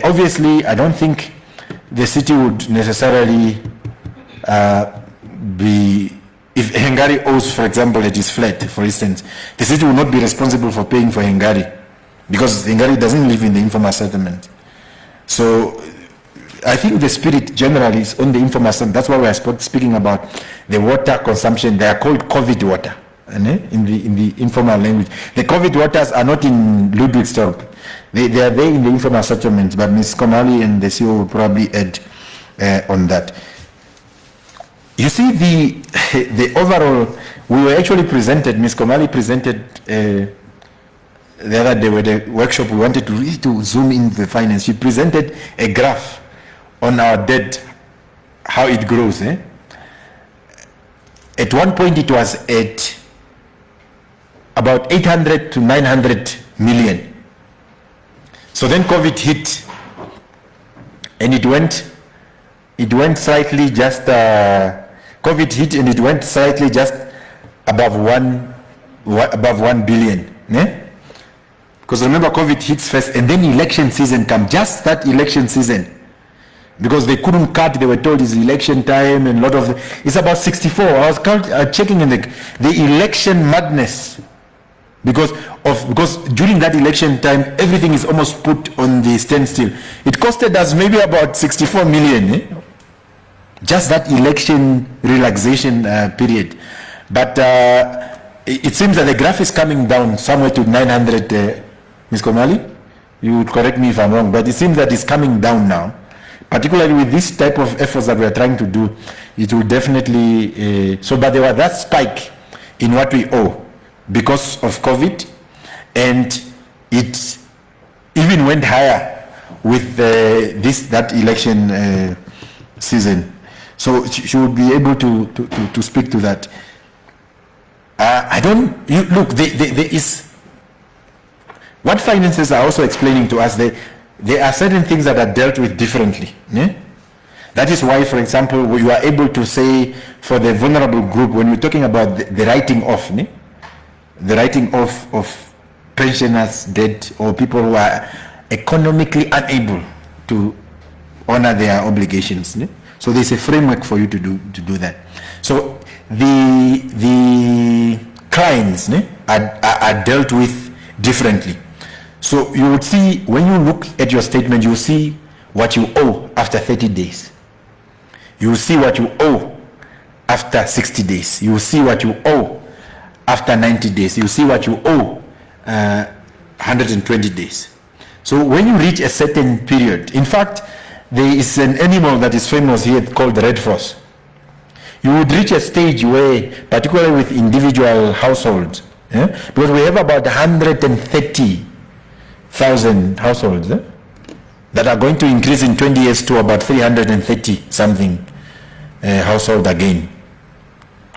obviously, I don't think the city would necessarily be, if Hengari owes, for example, it is flat, for instance, the city will not be responsible for paying for Hengari, because Hengari doesn't live in the informal settlement. So I think the spirit generally is on the informal settlement. That's why we are speaking about the water consumption. They are called COVID water in the informal language. The COVID waters are not in Ludwigstorp. They are there in the informal settlements, but Ms. Komali and the CEO will probably add on that. You see, the overall, we were actually presented, Ms. Komali presented the other day with the workshop. We wanted to really zoom in the finance. She presented a graph on our debt, how it grows. At one point it was at about 800 to 900 million. So then COVID hit, and it went slightly just, COVID hit and it went slightly just above 1 billion. Because remember, COVID hits first, and then election season comes, just that election season. Because they couldn't cut, they were told it's election time, and a lot of it's about 64. I was checking in the election madness, because during that election time everything is almost put on the standstill. It costed us maybe about 64 million just that election relaxation period. But it seems that the graph is coming down somewhere to 900, Ms. Komali. You would correct me if I'm wrong, but it seems that it's coming down now. Particularly with this type of efforts that we are trying to do, it will definitely, but there was that spike in what we owe because of COVID, and it even went higher with that election season. So she will be able to speak to that. Look, there is, what finances are also explaining to us, there are certain things that are dealt with differently. Yeah? That is why, for example, we are able to say for the vulnerable group, when we're talking about the writing off, yeah? The writing off of pensioners' debt or people who are economically unable to honor their obligations. Yeah? So there's a framework for you to do that. So the clients, yeah, are dealt with differently. So you would see, when you look at your statement, you will see what you owe after 30 days. You will see what you owe after 60 days. You will see what you owe after 90 days. You will see what you owe 120 days. So when you reach a certain period, in fact, there is an animal that is famous here called the red frost. You would reach a stage where, particularly with individual households, yeah, because we have about 130,000 households that are going to increase in 20 years to about 330 something household again.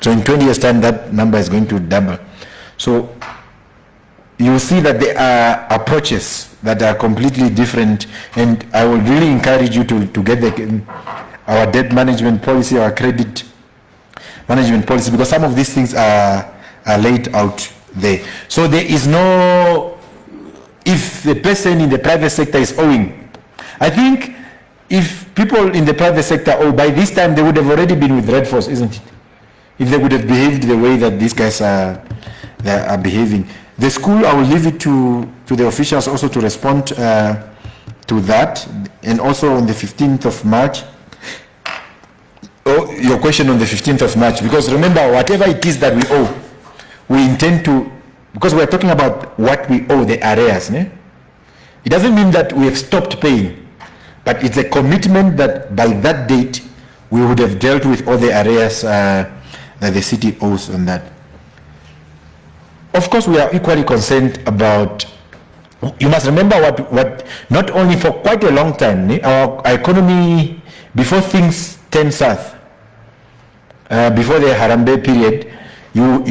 So in 20 years time, that number is going to double. So you see that there are approaches that are completely different, and I would really encourage you to get our debt management policy, our credit management policy, because some of these things are laid out there. So there is no, if the person in the private sector is owing, I think if people in the private sector owe, by this time they would have already been with Red Force, isn't it? If they would have behaved the way that these guys are behaving. The school, I will leave it to the officials also to respond to that, and also on the 15th of March. Oh, your question on the 15th of March, because remember, whatever it is that we owe, we intend to, because we're talking about what we owe, the arrears. It doesn't mean that we have stopped paying, but it's a commitment that by that date, we would have dealt with all the arrears that the city owes on that. Of course, we are equally concerned about, you must remember what not only for quite a long time, our economy, before things turned south, before the Harambee period, you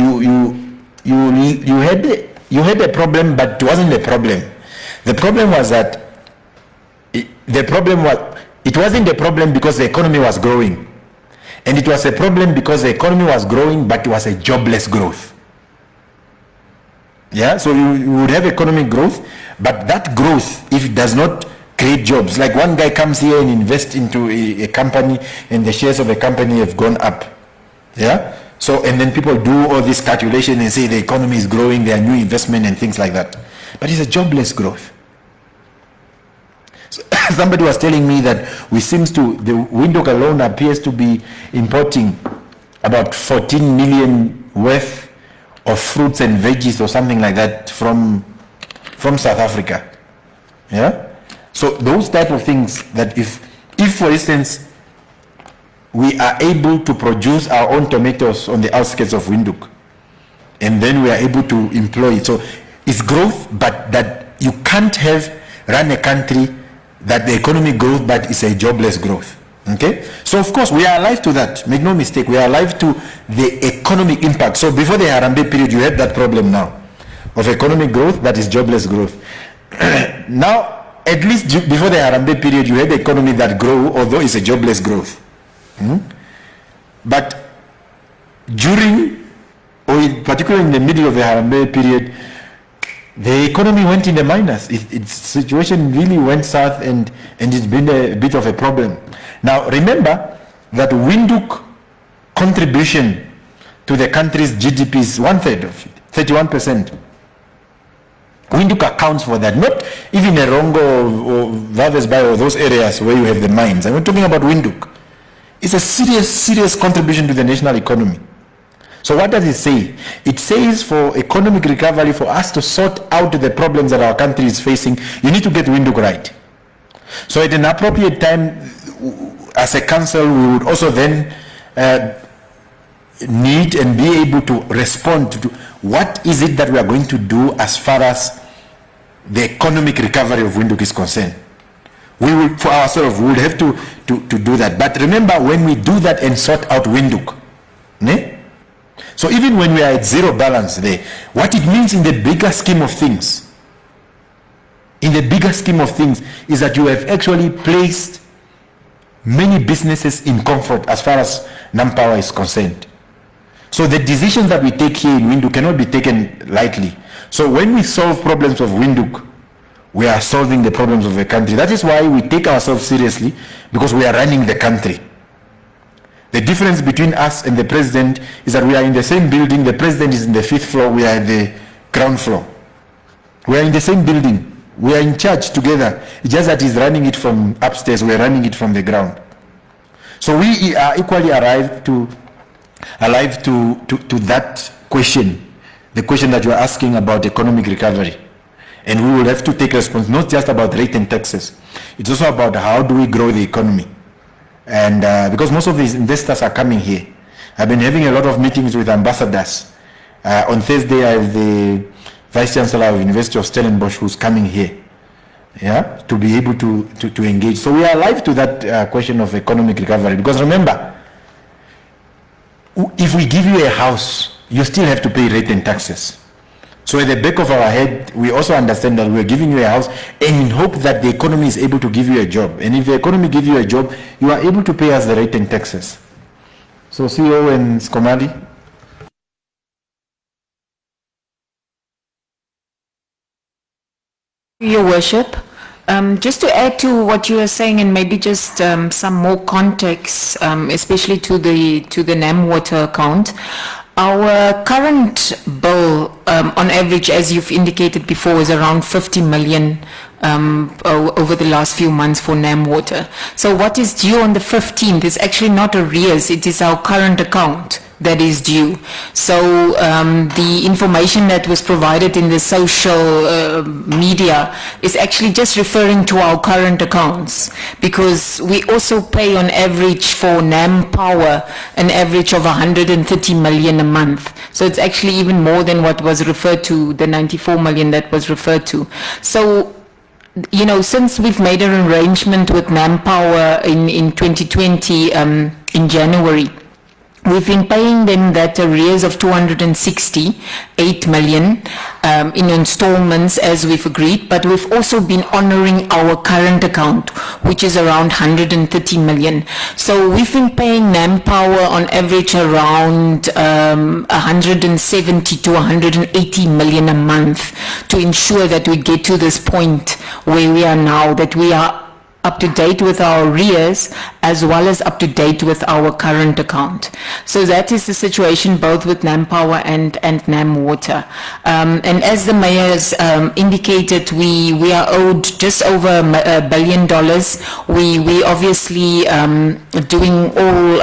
had a problem, but it wasn't a problem. The problem was that it wasn't a problem because the economy was growing, and it was a problem because the economy was growing, but it was a jobless growth. Yeah, so you would have economic growth, but that growth, if it does not create jobs, like one guy comes here and invests into a company, and the shares of the company have gone up. Yeah, so and then people do all this calculation and say the economy is growing, there are new investment and things like that, but it's a jobless growth. So somebody was telling me that the Windhoek alone appears to be importing about 14 million worth of fruits and veggies or something like that from South Africa. Yeah, so those type of things that if for instance we are able to produce our own tomatoes on the outskirts of Windhoek, and then we are able to employ it, so it's growth, but that you can't run a country that the economic growth but it's a jobless growth. Okay, so of course we are alive to that, make no mistake, we are alive to the economic impact. So before the Harambee period, you had that problem now of economic growth that is jobless growth. Now, at least before the Harambee period, you had the economy that grow, although it's a jobless growth. But during, or particularly in the middle of the Harambee period, the economy went in the minus. Its situation really went south, and it's been a bit of a problem. Now remember that Windhoek contribution to the country's GDP is 1/3 of it, 31%. Windhoek accounts for that, not even Erongo or Vavesby or those areas where you have the mines. I'm talking about Windhoek. It's a serious, serious contribution to the national economy. So what does it say? It says for economic recovery, for us to sort out the problems that our country is facing, you need to get Windhoek right. So at an appropriate time, as a council, we would also then need and be able to respond to what is it that we are going to do as far as the economic recovery of Windhoek is concerned. We will, for ourselves, we will have to do that. But remember, when we do that and sort out Windhoek, ne? So even when we are at zero balance there, what it means in the bigger scheme of things, is that you have actually placed many businesses in comfort as far as NAMPOWER is concerned. So the decisions that we take here in Windhoek cannot be taken lightly. So when we solve problems of Windhoek, we are solving the problems of the country. That is why we take ourselves seriously, because we are running the country. The difference between us and the president is that we are in the same building. The president is in the 5th floor. We are at the ground floor. We are in the same building. We are in charge together. It's just that he's running it from upstairs. We are running it from the ground. So we are equally alive to that question, the question that you are asking about economic recovery. And we will have to take response, not just about rate and taxes. It's also about how do we grow the economy. And because most of these investors are coming here. I've been having a lot of meetings with ambassadors. On Thursday, I have the Vice Chancellor of University of Stellenbosch who's coming here, yeah, to be able to engage. So we are alive to that question of economic recovery. Because remember, if we give you a house, you still have to pay rate and taxes. So at the back of our head, we also understand that we're giving you a house and in hope that the economy is able to give you a job. And if the economy gives you a job, you are able to pay us the rate and taxes. So CEO and Skomali. Your Worship, just to add to what you are saying and maybe just some more context, especially to the NAMWater account. Our current bill, on average, as you've indicated before, is around 50 million over the last few months for NAMWater. So what is due on the 15th is actually not arrears, it is our current account that is due. So the information that was provided in the social media is actually just referring to our current accounts, because we also pay on average for NAMPOWER an average of 130 million a month. So it's actually even more than what was referred to, the 94 million that was referred to. So, you know, since we've made an arrangement with NAMPOWER in 2020 in January, we've been paying them that arrears of 268 million in installments as we've agreed, but we've also been honoring our current account, which is around 130 million. So we've been paying NAMPOWER on average around 170 to 180 million a month to ensure that we get to this point where we are now, that we are up to date with our arrears as well as up to date with our current account. So that is the situation both with NAMPOWER and NAMWater. And as the mayor has indicated, we are owed just over $1 billion. We obviously doing all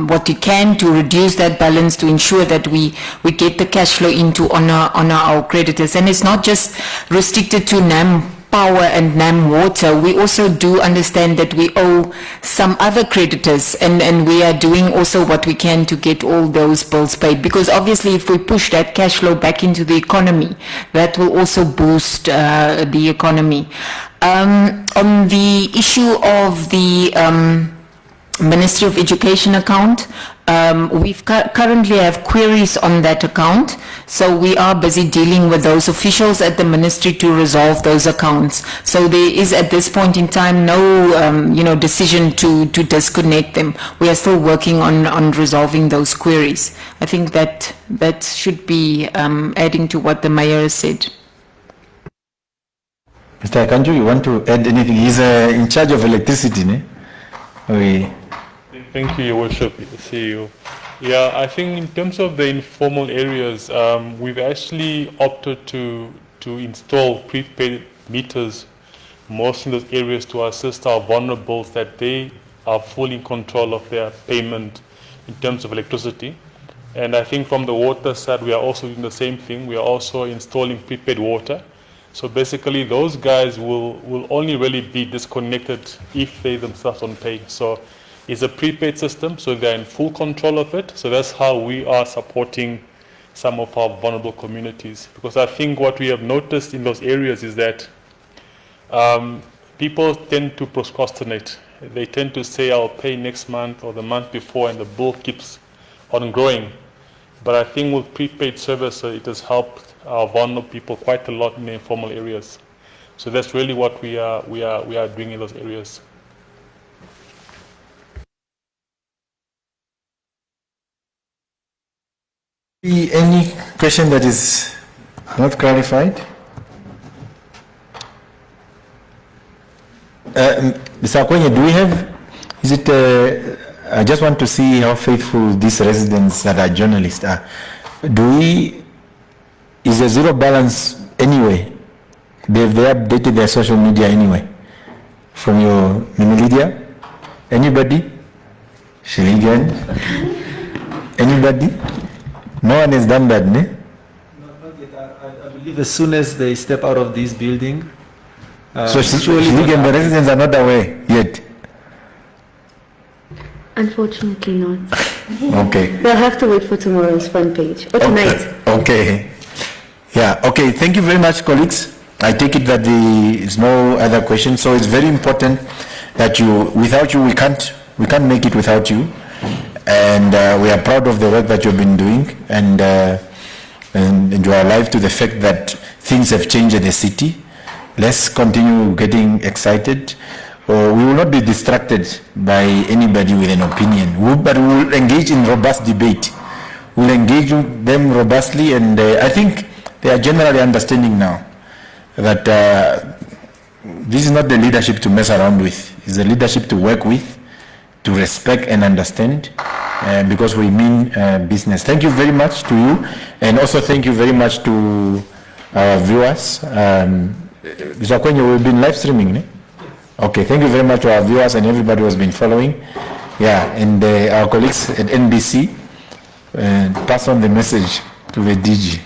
what we can to reduce that balance, to ensure that we get the cash flow in to honor our creditors. And it's not just restricted to NAMPOWER and NAMWater. We also do understand that we owe some other creditors, and we are doing also what we can to get all those bills paid, because obviously if we push that cash flow back into the economy, that will also boost the economy. On the issue of the Ministry of Education account, we've currently have queries on that account, so we are busy dealing with those officials at the ministry to resolve those accounts. So there is at this point in time no decision to disconnect them. We are still working on resolving those queries. I think that should be adding to what the mayor has said. Mr. Akanju, you want to add anything? He's in charge of electricity, ne? Okay. Thank you, Your Worship, CEO. Yeah, I think in terms of the informal areas, we've actually opted to install prepaid meters most in those areas to assist our vulnerables, that they are fully in control of their payment in terms of electricity. And I think from the water side, we are also doing the same thing. We are also installing prepaid water. So basically, those guys will only really be disconnected if they themselves don't pay. So it's a prepaid system, so they're in full control of it. So that's how we are supporting some of our vulnerable communities. Because I think what we have noticed in those areas is that people tend to procrastinate. They tend to say, I'll pay next month or the month before, and the bill keeps on growing. But I think with prepaid service, it has helped our vulnerable people quite a lot in the informal areas. So that's really what we are doing in those areas. Any question that is not clarified? Mr. Akwenye, do we have, is it, I just want to see how faithful these residents that are journalists are. Is a zero balance anyway? They updated their social media anyway? From your Minimedia? Anybody? Shiligan? Anybody? No one has done that, ne? Not yet. I believe as soon as they step out of this building. So Shiligan, the residents are not aware yet? Unfortunately not. Okay. They'll have to wait for tomorrow's front page, or tonight. Okay. Yeah, okay. Thank you very much, colleagues. I take it that there is no other question. So it's very important that without you, we can't make it without you. And we are proud of the work that you've been doing, and you are alive to the fact that things have changed in the city. Let's continue getting excited. We will not be distracted by anybody with an opinion, but we will engage in robust debate. We'll engage them robustly, and I think they are generally understanding now that this is not the leadership to mess around with. It's the leadership to work with, to respect and understand, because we mean business. Thank you very much to you, and also thank you very much to our viewers. Mr. Akwenye, we've been live streaming, ne? Okay, thank you very much to our viewers and everybody who has been following. Yeah, and our colleagues at NBC, pass on the message to the DG.